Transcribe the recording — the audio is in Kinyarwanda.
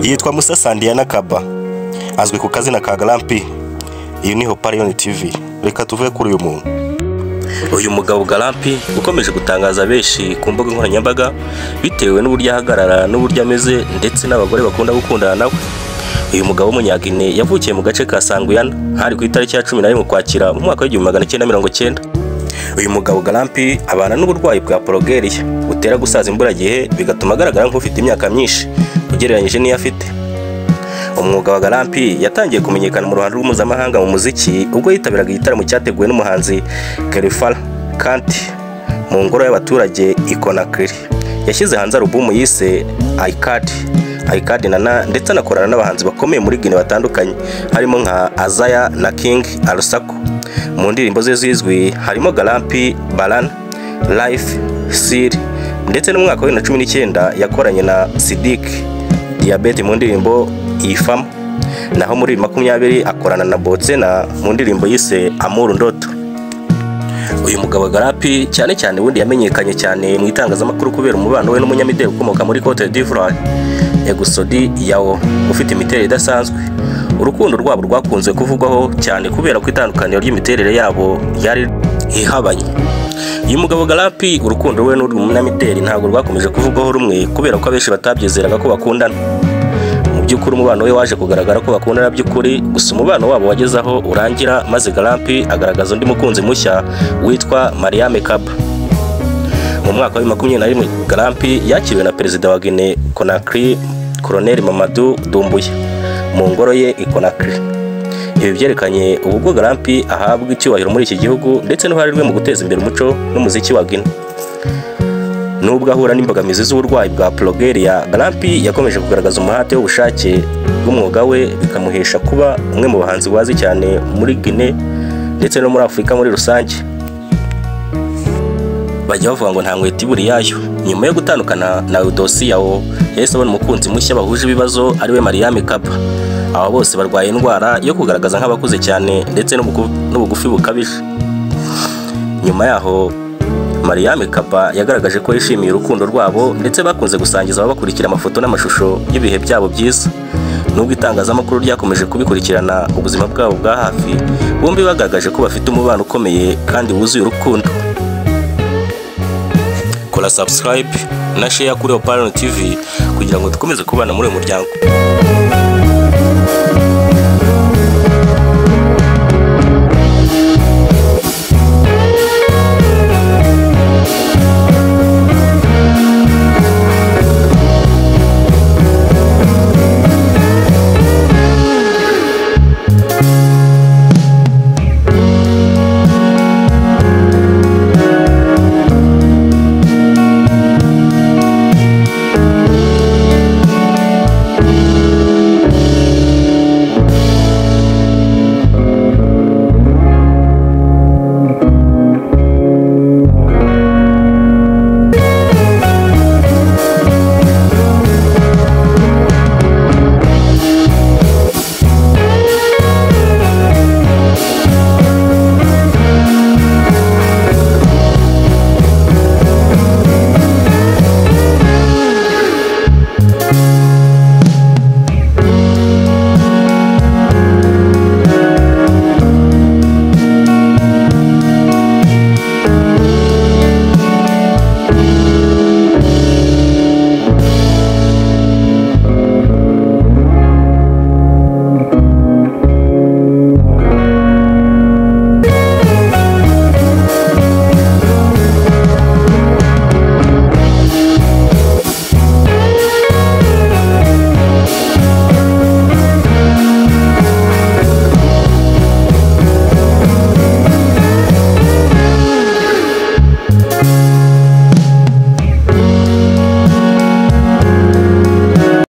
Yitwa Musa Sandiana Kaba, azwi ku kazina ka Garampi. Iyi ni Hoparion TV. Reka tuvuge kuri uyu muntu. Uyu mugabo Garampi ukomeje gutangaza benshi ku mbuga nkoranyambaga bitewe n'uburyo ahagarara n'uburyo ameze ndetse n'abagore bakunda gukundana nawe. Uyu mugabo w'umunyagine yavukiye mu gace ka Sanguyana hari ku itariki ya 11 Ukwakira mu mwaka wa 1990. Uyu mugabo Garampi abana n'uburwayi bwa progeria butera gusaza imburagihe bigatuma agaragara nk'ufite imyaka myinshi ugereranyije n'iyo afite. Umwuga wa Garampi yatangiye kumenyekana mu ruhando rw'umuzamahanga mu muziki ubwo yitabiraga igitaramo cyateguwe n'umuhanzi Kelifala Kanti mu ngoro y'abaturage Ikonakiri. Yashyize hanze alubumu yise iCard Nana ndetse anakorana n'abahanzi bakomeye muri Guinea batandukanye harimo nka Azaya na King Alusaku. Mu ndirimbo ze zizwi harimo Garampi, Balan, Life, Siri ndetse no mu mwaka wa 2019 yakoranye na Sidik Diabete mu ndirimbo Ifam, naho muri 2020 akorana na Botsena mu ndirimbo yise Amour Ndoto. Uyu mugabo Garampi cyane cyane wundi yamenyekanye cyane mu itangazamakuru kubera umubano we n'umunyamideli ukomoka muri Cote d'Ivoire Egusodi Yao ufite imiterere idasanzwe. Urukundo rwabo rwakunze kuvugwaho cyane kubera ko itandukaniro ry'imiterere yabo yari ihabanye. Uyu mugabo Garampi urukundo we n'umunyamideli ntabwo rwakomeje kuvugwaho rumwe kubera ko abenshi batabyizeraga ko bakundana. Mu by'ukuri umubano we waje kugaragara ko bakundana by'ukuri, gusa umubano wabo wagezaho urangira maze Garampi agaragaza undi mukunzi mushya witwa Mariame Kaba. Mu mwaka wa 2021 Garampi yakiriwe na perezida wa Guinea Conakry Colonel Mamadou Doumbouya mu ngoro ye Ikonakiri. Ibi byerekanye ubwo Garampi ahabwa icyubahiro muri iki gihugu ndetse n'uruhare rwe mu guteza imbere umuco n'umuziki wa Guinea. Nubwo ahura n'imbogamizi z'uburwayi bwa progeria, Garampi yakomeje kugaragaza umuhate w'ubushake bw'umwuga we bikamuhesha kuba umwe mu bahanzi bazi cyane muri Guinea ndetse no muri Afurika muri rusange. Bajya bavuga ngo nta nkweto iburi yayo. Nyuma yo gutandukana na Eudosi Yao yahise abona umukunzi mushya bahuje ibibazo ariwe Mariame Kaba. Aba bose barwaye indwara yo kugaragaza nk'abakuze cyane ndetse n'ubugufi bukabije. Nyuma yaho Mariame Kaba yagaragaje ko yishimiye urukundo rwabo ndetse bakunze gusangiza abakurikira amafoto n'amashusho y'ibihe byabo byiza. Nubwo itangazamakuru ryakomeje kubikurikirana ubuzima bwabo bwa hafi, bombi bagaragaje ko bafite umubano ukomeye kandi wuzuye urukundo. Kora subscribe na share kuri Hoparion TV kugira ngo dukomeze kubana muri uyu muryango.